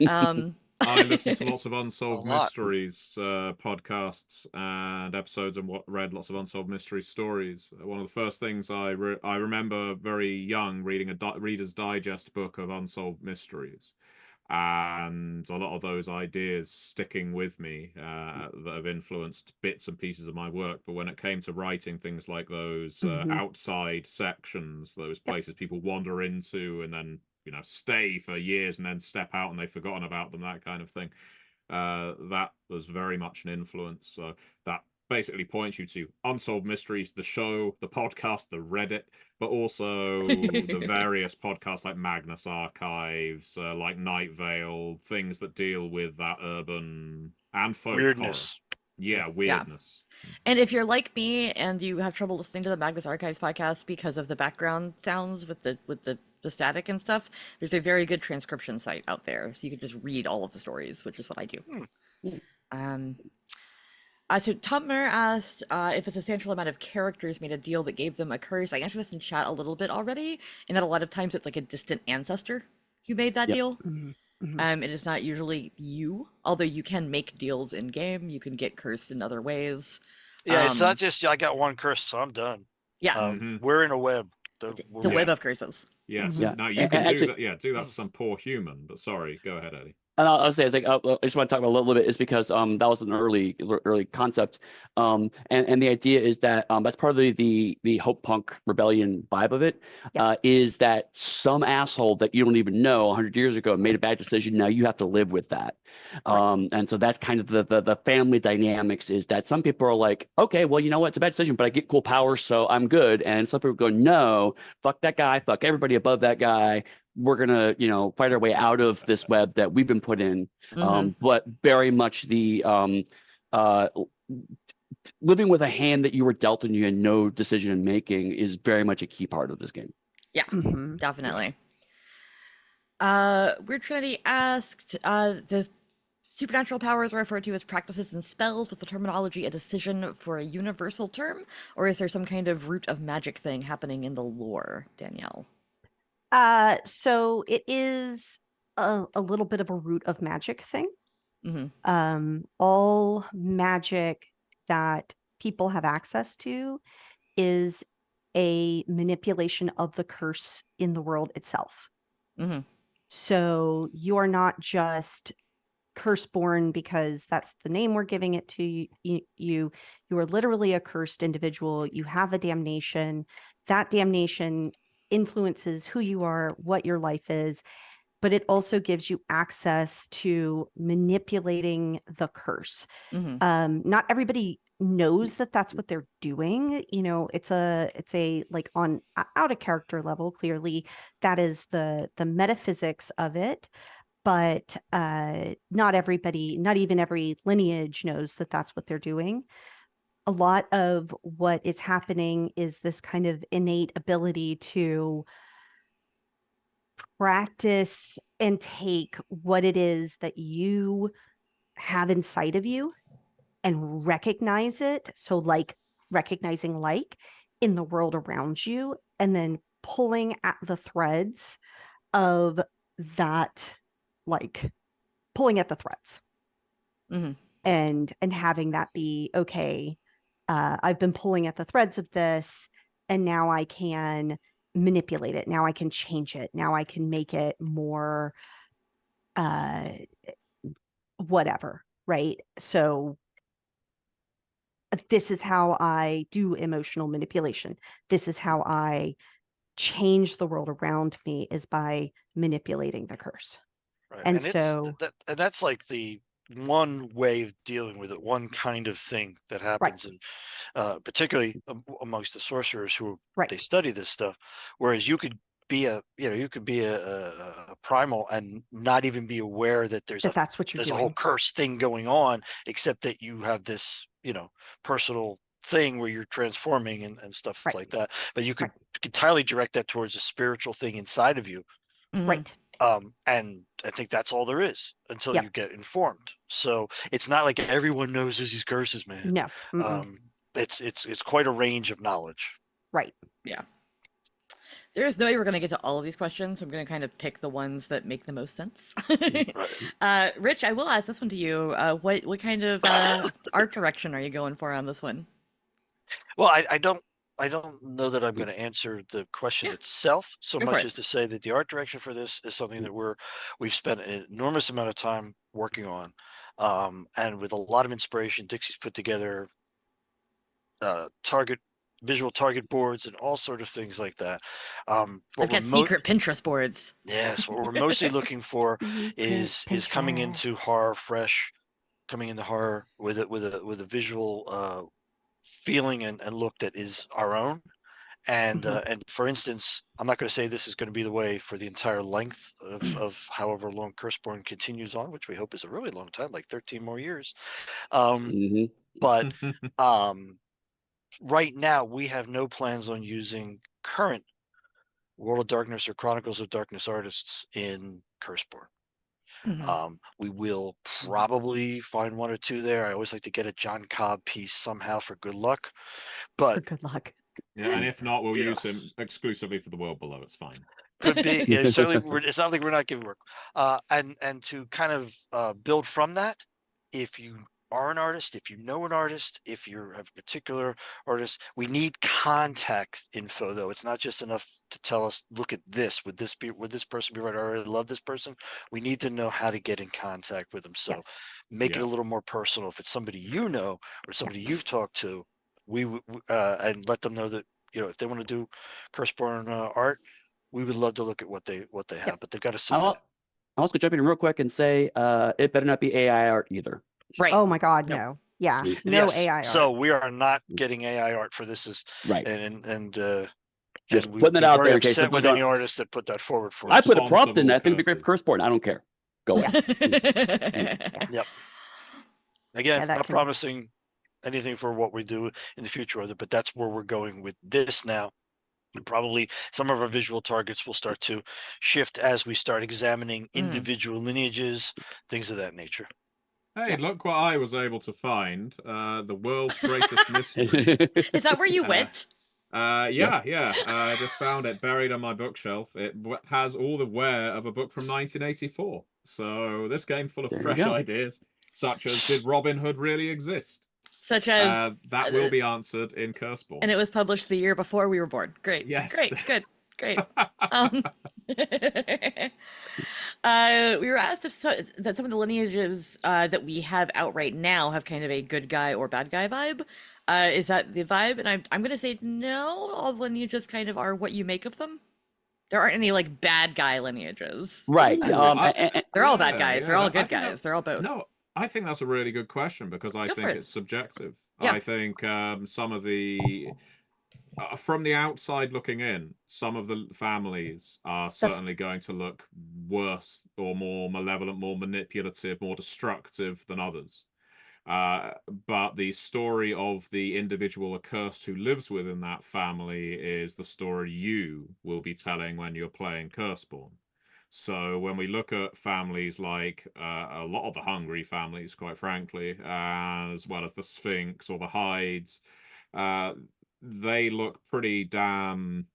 I listen to lots of Unsolved A lot. Mysteries podcasts and episodes, and read lots of Unsolved Mysteries stories. One of the first things I remember very young reading a Reader's Digest book of Unsolved Mysteries, and a lot of those ideas sticking with me that have influenced bits and pieces of my work. But when it came to writing things like those outside sections, those places people wander into and then stay for years and then step out and they've forgotten about them, that kind of thing, that was very much an influence. So that basically points you to Unsolved Mysteries, the show, the podcast, the Reddit, but also the various podcasts like Magnus Archives, like Night Vale, things that deal with that urban and folk Weirdness. horror. Yeah, weirdness. And if you're like me and you have trouble listening to the Magnus Archives podcast because of the background sounds with the static and stuff, there's a very good transcription site out there, so you can just read all of the stories, which is what I do. Um, so Tupmer asked if a substantial amount of characters made a deal that gave them a curse. I answered this in chat a little bit already, and that a lot of times it's like a distant ancestor who made that Yep. deal. Mhm. It is not usually you, although you can make deals in game. You can get cursed in other ways. Yeah, it's not Um, just I got one curse, so I'm done. Yeah, We're in a web. the web of curses. Yes. Yeah. Now you can do Actually, that. Yeah, do that to some poor human. But sorry, go ahead, Eddie. and I'll say, I think I just want to talk about a little bit is because that was an early concept, and the idea is that that's part of the Hope Punk rebellion vibe of it, is that some asshole that you don't even know 100 years ago made a bad decision. Now you have to live with that, and so that's kind of the family dynamics. Is that some people are like, okay, well, you know what, it's a bad decision, but I get cool powers, so I'm good, and some people go, no, fuck that guy, fuck everybody above that guy. We're gonna, fight our way out of this web that we've been put in. But very much the living with a hand that you were dealt and you had no decision in making is very much a key part of this game. Yeah, Mhm. definitely. Weird Trinity asked, the supernatural powers are referred to as practices and spells. Was the terminology a decision for a universal term, or is there some kind of root of magic thing happening in the lore, Danielle? So it is a little bit of a root of magic thing. All magic that people have access to is a manipulation of the curse in the world itself. So you are not just Curseborn because that's the name we're giving it to you. You are literally a cursed individual. You have a damnation. That damnation influences who you are, what your life is, but it also gives you access to manipulating the curse. Not everybody knows that that's what they're doing. It's a like on out of character level. Clearly, that is the metaphysics of it. But not everybody, not even every lineage knows that that's what they're doing. A lot of what is happening is this kind of innate ability to practice and take what it is that you have inside of you and recognize it. So like recognizing like in the world around you and then pulling at the threads of that, like pulling at the threads and having that be okay. I've been pulling at the threads of this and now I can manipulate it. Now I can change it. Now I can make it more whatever, right? So this is how I do emotional manipulation. This is how I change the world around me, is by manipulating the curse. Right. And it's so and that's like the one way of dealing with it, one kind of thing that happens, and particularly amongst the sorcerers who they study this stuff. Whereas you could be a primal and not even be aware that that's what you're there's a doing. whole curse thing going on, except that you have this personal thing where you're transforming and stuff like that. But you could entirely direct that towards a spiritual thing inside of you. Right. And I think that's all there is until you get informed. So it's not like everyone knows there's these curses, man. No. It's quite a range of knowledge. Right. Yeah. There's no way we're going to get to all of these questions, so I'm going to kind of pick the ones that make the most sense. Rich, I will ask this one to you. What kind of art direction are you going for on this one? Well, I don't know that I'm going to answer the question itself so much as to say that the art direction for this is something that we've spent an enormous amount of time working on, and with a lot of inspiration. Dixie's put together visual target boards and all sort of things like that. I've got secret Pinterest boards. Yes, what we're mostly looking for is coming into horror fresh, coming into horror with a visual feeling and look that is our own. And for instance, I'm not going to say this is going to be the way for the entire length of however long Curseborn continues on, which we hope is a really long time, like 13 more years. But right now we have no plans on using current World of Darkness or Chronicles of Darkness artists in Curseborne. Mhm. We will probably find one or two there. I always like to get a John Cobb piece somehow for good luck, For but good luck. Yeah, and if not, we'll You know. use him exclusively for the world below. It's fine. could be. Yeah, certainly, it's not like we're not giving work. And to kind of build from that, if you are an artist, if you know an artist, if you have a particular artist, we need contact info. Though it's not just enough to tell us, look at this. Would this person be right? I already love this person. We need to know how to get in contact with them. So Yes. make it Yeah. a little more personal. If it's somebody you know or somebody you've talked to, and let them know that if they want to do Curseborn art, we would love to look at what they have, Yep. but they've got to submit it. I'll also jump in real quick and say it better not be AI art either. Right. Oh my God, Nope. no. Yeah, Mm. no Yes, AI so art. we are not getting AI art for this. Is Right. and Just we putting would it be out very there in case upset people with don't. any artist that put that forward for I us. put a prompt in Responsible that. I think it'd be great for curses. Curseborn. I don't care. Go Yeah. ahead. Yep. Again, Yeah, that not can- promising anything for what we do in the future, but that's where we're going with this now. And probably some of our visual targets will start to shift as we start examining individual lineages, things of that nature. Hey, look what I was able to find. The world's greatest mysteries. Is that where you Uh, went? Yeah. I just found it buried on my bookshelf. It has all the wear of a book from 1984. So this game full of There you fresh go. ideas, such as did Robin Hood really exist? Such as That will be answered in Curseborn. and it was published the year before we were born. Great. Yes. Great. Good. Great. We were asked if that some of the lineages that we have out right now have kind of a good guy or bad guy vibe. Is that the vibe? And I'm going to say no. All lineages kind of are what you make of them. There aren't any like bad guy lineages. Right. They're all bad guys. Yeah, They're all I good think guys. They're all both. No, I think that's a really good question because I Go for think it. it's subjective. Yeah. I think some of the from the outside looking in, some of the families are certainly going to look worse or more malevolent, more manipulative, more destructive than others. But the story of the individual accursed who lives within that family is the story you will be telling when you're playing Curseborn. So when we look at families like a lot of the hungry families, quite frankly, as well as the Sphinx or the Hides, they look pretty damn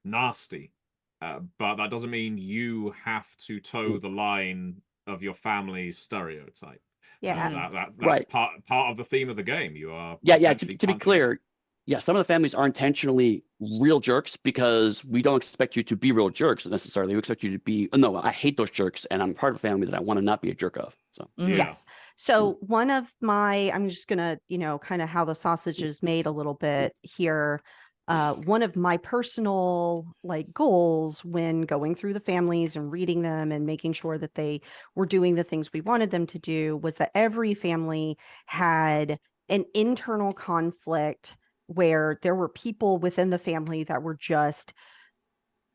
nasty. But that doesn't mean you have to toe the line of your family's stereotype. Yeah. That's Right. part of the theme of the game. You are Yeah. potentially To be punching- clear, yeah, some of the families are intentionally real jerks because we don't expect you to be real jerks necessarily. We expect you to be, no, I hate those jerks and I'm part of a family that I want to not be a jerk of. So Yeah. Yes. So one of my, I'm just gonna, kind of how the sausage is made a little bit here. One of my personal goals when going through the families and reading them and making sure that they were doing the things we wanted them to do was that every family had an internal conflict where there were people within the family that were just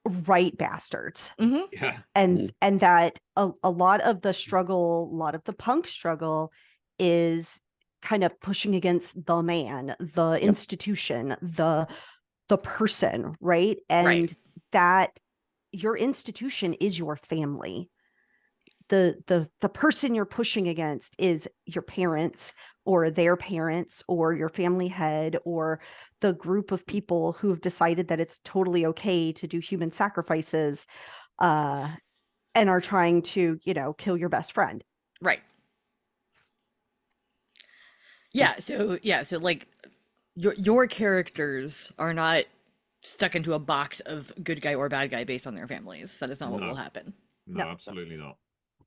right bastards. Yeah. And that a lot of the struggle, a lot of the punk struggle is kind of pushing against the man, the institution, the person, right? And that your institution is your family. The person you're pushing against is your parents or their parents or your family head or the group of people who have decided that it's totally okay to do human sacrifices and are trying to, kill your best friend. Right. Yeah. So like your characters are not stuck into a box of good guy or bad guy based on their families. That is not what will happen. No, No. absolutely not.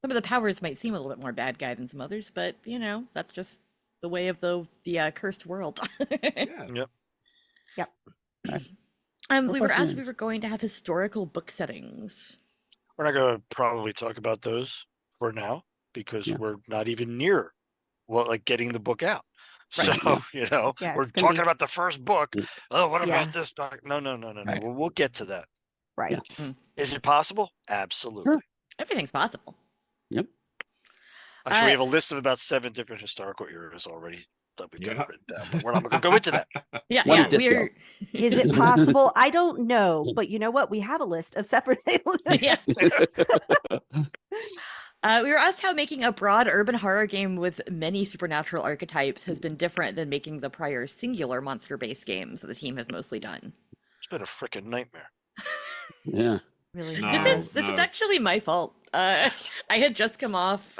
Some of the powers might seem a little bit more bad guy than some others, but that's just the way of the cursed world. Yeah. Yep. Yep. We were asked if we were going to have historical book settings. We're not going to probably talk about those for now because we're not even near getting the book out. So, Yeah, we're it's gonna talking be- about the first book. Oh, what Yeah. about this book? No. Right. We'll get to that. Right. Is it possible? Absolutely. Sure. Everything's possible. Yep. Actually, we have a list of about 7 different historical eras already that we've got Yeah. written down, but we're not going to go into that. Yeah, One yeah, disco. we're Is it possible? I don't know, but you know what? We have a list of separate. yeah. We were asked how making a broad urban horror game with many supernatural archetypes has been different than making the prior singular monster-based games that the team has mostly done. It's been a freaking nightmare. Yeah. Really No, This has. is no. actually my fault. I had just come off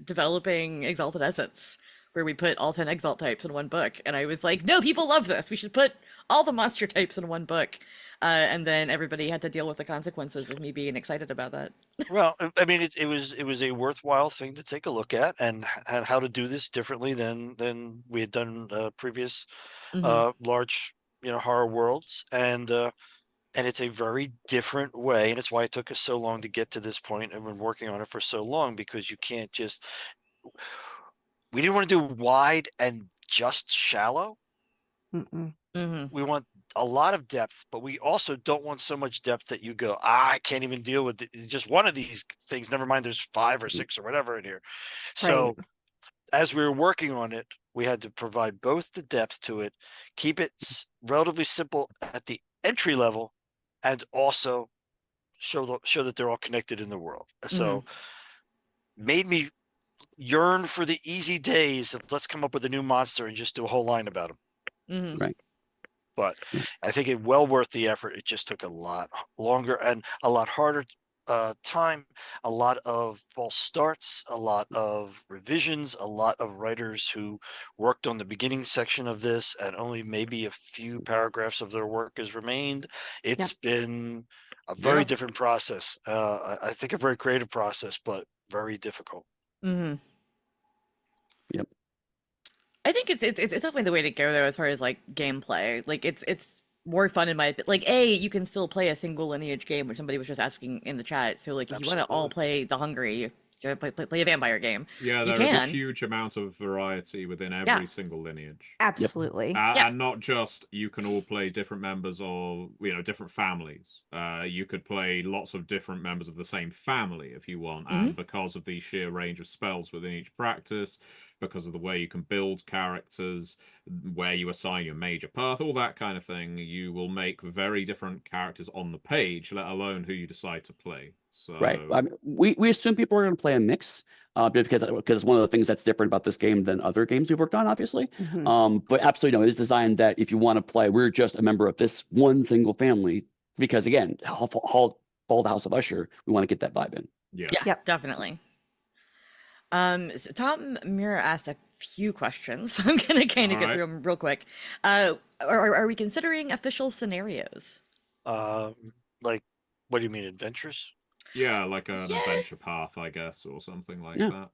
developing Exalted Essence, where we put all 10 Exalt types in one book, and I was like, no, people love this. We should put all the monster types in one book. And then everybody had to deal with the consequences of me being excited about that. Well, I mean, it was a worthwhile thing to take a look at, and how to do this differently than we had done previous Mhm. large horror worlds, and it's a very different way, and it's why it took us so long to get to this point, and been working on it for so long, because you can't just. We didn't want to do wide and just shallow. Mm-mm. Mhm. We want a lot of depth, but we also don't want so much depth that you go, I can't even deal with just one of these things. Never mind, there's 5 or 6 or whatever in here. So Right. as we were working on it, we had to provide both the depth to it, keep it relatively simple at the entry level, and also show that they're all connected in the world. So made me yearn for the easy days of let's come up with a new monster and just do a whole line about them. Mhm. Right. But Yeah. I think it well worth the effort. It just took a lot longer and a lot harder time, a lot of false starts, a lot of revisions, a lot of writers who worked on the beginning section of this, and only maybe a few paragraphs of their work has remained. It's been a very Yeah. different process. I think a very creative process, but very difficult. Mhm. Yep. I think it's definitely the way to go though, as far as like gameplay. Like it's more fun in my like you can still play a single lineage game, which somebody was just asking in the chat. So like if you want to all Absolutely. play the Hungry, play a vampire game, Yeah, you there is a can. huge amount of variety within Yeah. every single lineage. Absolutely. Yeah. And not just you can all play different members of different families. You could play lots of different members of the same family if you want, Mhm. and because of the sheer range of spells within each practice, because of the way you can build characters, where you assign your major path, all that kind of thing, you will make very different characters on the page, let alone who you decide to play. So Right. I mean, we assume people are going to play a mix, because it's one of the things that's different about this game than other games we've worked on, obviously. Mhm. But absolutely, no, it's designed that if you want to play, we're just a member of this one single family. Because again, Fall the House of Usher, we want to get that vibe in. yeah. Yeah, Yep. definitely. So Tom Muir asked a few questions. So I'm gonna kind of All get right. through them real quick. Are we considering official scenarios? Like, what do you mean, adventures? Yeah, like an Yeah, adventure path, I guess, or something like Yeah. that.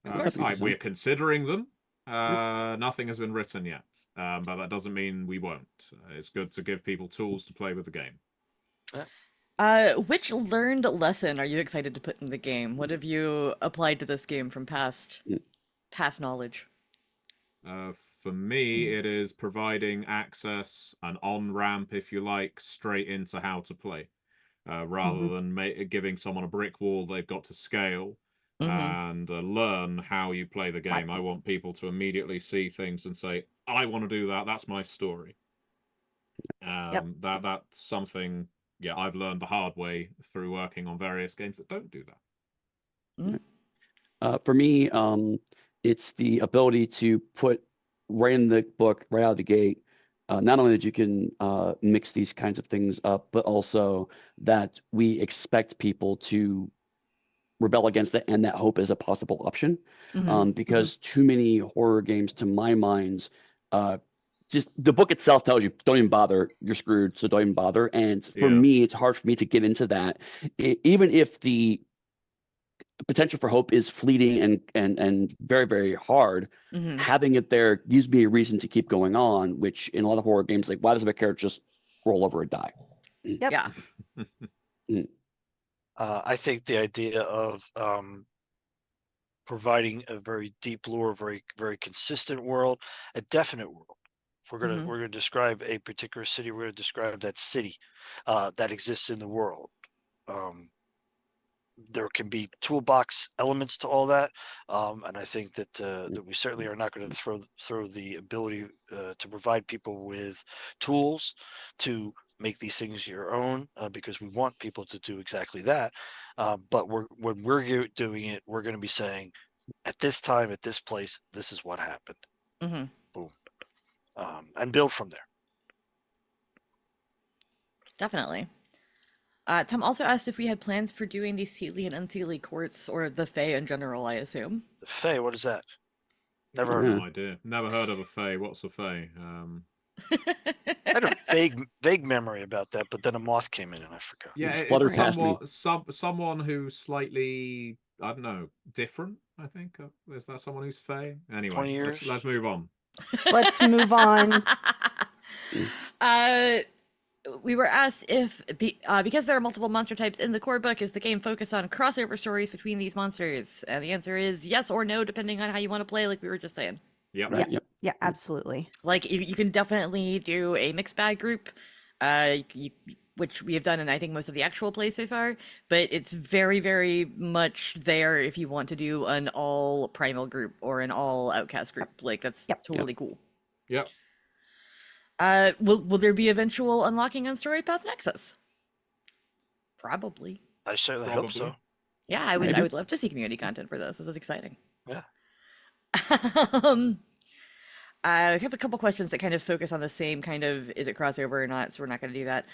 of course. Definitely so. We're considering them. Nothing has been written yet, but that doesn't mean we won't. It's good to give people tools to play with the game. Which learned lesson are you excited to put in the game? What have you applied to this game from past knowledge? For me, it is providing access, an on-ramp, if you like, straight into how to play, rather than giving someone a brick wall they've got to scale Mm-hmm. and learn how you play the game. I want people to immediately see things and say, I want to do that. That's my story. Yep. That's something, yeah, I've learned the hard way through working on various games that don't do that. For me, it's the ability to put right in the book, right out of the gate, not only that you can mix these kinds of things up, but also that we expect people to rebel against it, and that hope is a possible option. Mm-hmm. Because too many horror games, to my mind, just the book itself tells you, don't even bother, you're screwed, so don't even bother. And for Yeah. me, it's hard for me to get into that, even if the potential for hope is fleeting and very, very hard. Mm-hmm. Having it there gives me a reason to keep going on, which in a lot of horror games, like, why does my character just roll over and die? Yep. Yeah. I think the idea of providing a very deep lore, very, very consistent world, a definite world. If Mm-hmm. we're gonna describe a particular city, we're gonna describe that city that exists in the world. there can be toolbox elements to all that, and I think that that we certainly are not going to throw the ability to provide people with tools to make these things your own, because we want people to do exactly that. But when we're doing it, we're going to be saying, at this time, at this place, this is what happened. Mm-hmm. Boom, and build from there. Definitely. Tom also asked if we had plans for doing the Seelie and Unseelie courts, or the Fae in general, I assume. The Fae, what is that? Never I heard have of no idea. Never heard of a Fae. What's a Fae? I had a vague memory about that, but then a moth came in and I forgot. Yeah, Just flutter it's past me. someone who's slightly, I don't know, different. I think is that someone who's Fae? 20 Anyway, years? let's move on. Let's move on. We were asked if, because there are multiple monster types in the core book, is the game focused on crossover stories between these monsters? And the answer is yes or no, depending on how you want to play, like we were just saying. Yep. Right. Yeah. Yep. Yeah, absolutely. Like, you can definitely do a mixed bag group, which we have done in, I think, most of the actual plays so far, but it's very, very much there if you want to do an all primal group or an all outcast group. Like, that's Yep. totally cool. Yep. Will there be eventual unlocking on Story Path Nexus? Probably. I certainly hope so. Probably. Yeah, I Maybe. would love to see community content for this. This is exciting. Yeah. I have a couple questions that kind of focus on the same kind of, is it crossover or not? So we're not going to do that.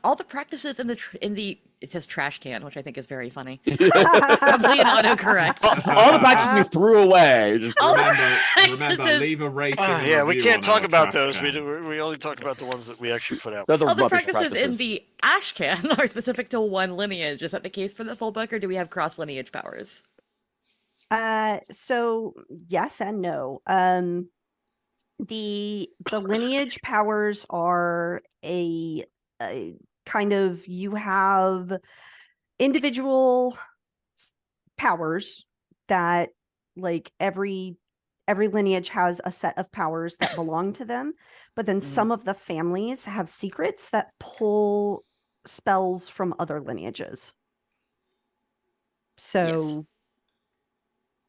All the practices in the it says trash can, which I think is very funny. Probably an autocorrect. All the practices we threw away. Just All the Remember, practices- leave a rating. Yeah, and we review can't on talk our about trash those. can. We only talk about the ones that we actually put out. they're the All the rubbish practices in the ash can are specific to one lineage. Is that the case for the full book, or do we have cross lineage powers? So yes and no. The lineage powers are a kind of, you have individual powers that, like, every lineage has a set of powers that belong to them, but then some of the families have secrets that pull spells from other lineages. So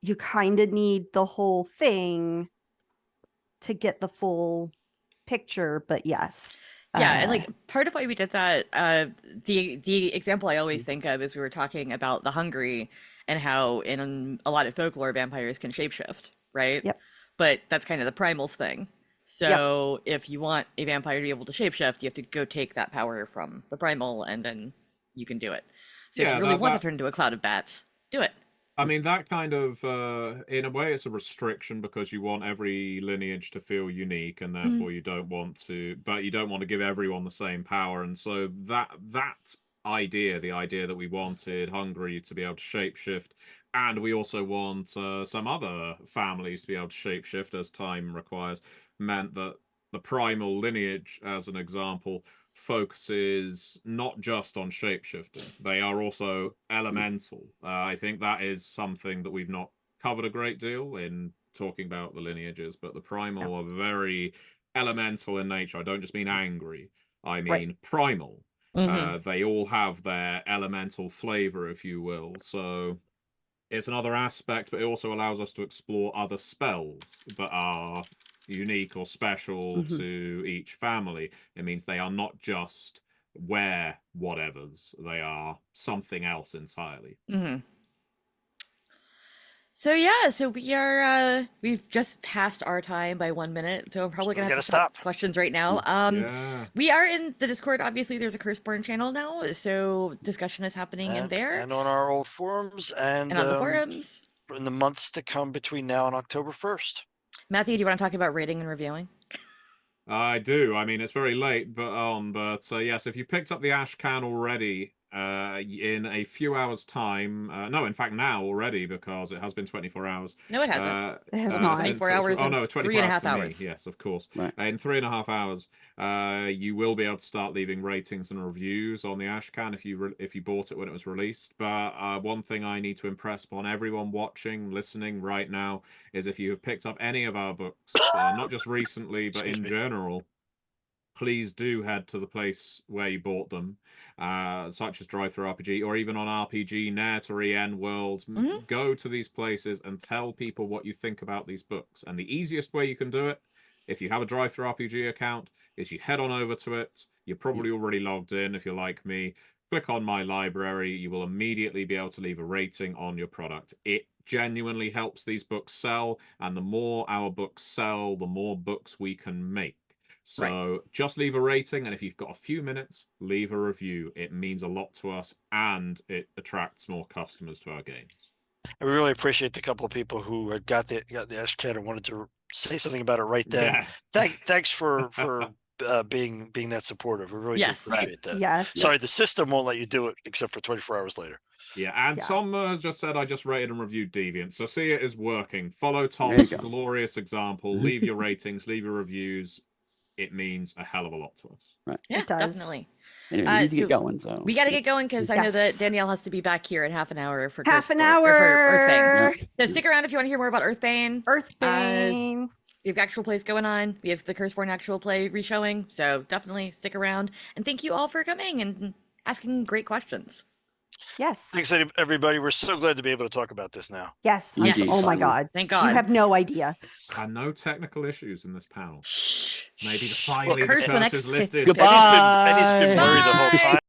you kind of need the whole thing to get the full picture, but yes. Yeah, and like part of why we did that, the example I always think of is we were talking about the Hungry and how in a lot of folklore vampires can shapeshift, right? Yep. But that's kind of the primals thing. So if you want a vampire to be able to shapeshift, you have to go take that power from the primal, and then you can do it. So if you really want to turn into a cloud of bats, do it. I mean, that kind of, in a way, it's a restriction because you want every lineage to feel unique, and therefore you don't want to, but you don't want to give everyone the same power. And so that idea, the idea that we wanted Hungary to be able to shapeshift, and we also want some other families to be able to shapeshift as time requires, meant that the primal lineage, as an example, focuses not just on shapeshifting. They are also elemental. I think that is something that we've not covered a great deal in talking about the lineages, but the primal are very elemental in nature. I don't just mean angry. I mean primal. They all have their elemental flavor, if you will. So it's another aspect, but it also allows us to explore other spells that are unique or special to each family. It means they are not just whatevers, they are something else entirely. So yeah, so we are we've just passed our time by 1 minute, so I'm probably gonna have to stop questions right now. We are in the Discord. Obviously, there's a Curseborn channel now, so discussion is happening in there and on our old forums and on the forums in the months to come between now and October 1st. Matthew, do you want to talk about rating and reviewing? I do. I mean, it's very late, but yes, if you picked up the Ash Can already, in a few hours' time, no, in fact now already, because it has been 24 hours. No, it hasn't. It has not. 24 hours. Oh no, 24 3.5 hours. Yes, of course. Right. In 3.5 hours, you will be able to start leaving ratings and reviews on the Ash Can if you bought it when it was released. But one thing I need to impress upon everyone watching, listening right now, is if you have picked up any of our books, not just recently, but in general, please do head to the place where you bought them, such as Drive-Thru RPG, or even on RPG Net or EN World. Go to these places and tell people what you think about these books. And the easiest way you can do it, if you have a Drive-Thru RPG account, is you head on over to it. You're probably already logged in if you're like me. Click on My Library. You will immediately be able to leave a rating on your product. It genuinely helps these books sell, and the more our books sell, the more books we can make. So just leave a rating, and if you've got a few minutes, leave a review. It means a lot to us, and it attracts more customers to our games. I really appreciate the couple of people who had got the Ashcat and wanted to say something about it right then. Yeah. Thanks for being that supportive. We really do Yes. appreciate that. Yes. Sorry, the system won't let you do it except for 24 hours later. Yeah, and Yeah. Tom has just said, I just rated and reviewed Deviant. So see, it is working. Follow you Tom's go. glorious example. Leave your ratings, leave your reviews. It means a hell of a lot to us. Yeah, It does. definitely. Anyway, we need to so get going. So We got to get going because I know that Yes. Danielle has to be back here in half an hour for Half an Curseborn- or for Earthbane. hour. So stick around if you want to hear more about Earthbane. Earthbane. We have actual plays going on. We have the Curseborn actual play reshowing. So definitely stick around. And thank you all for coming and asking great questions. Yes. Thanks, everybody. We're so glad to be able to talk about this now. Yes. Yes. Oh my Indeed. God. Thank You God. have no idea. And no technical issues in this panel. Shh. Maybe finally the curse the curse next is 50 lifted. Goodbye. And he's been worried the whole Bye. time.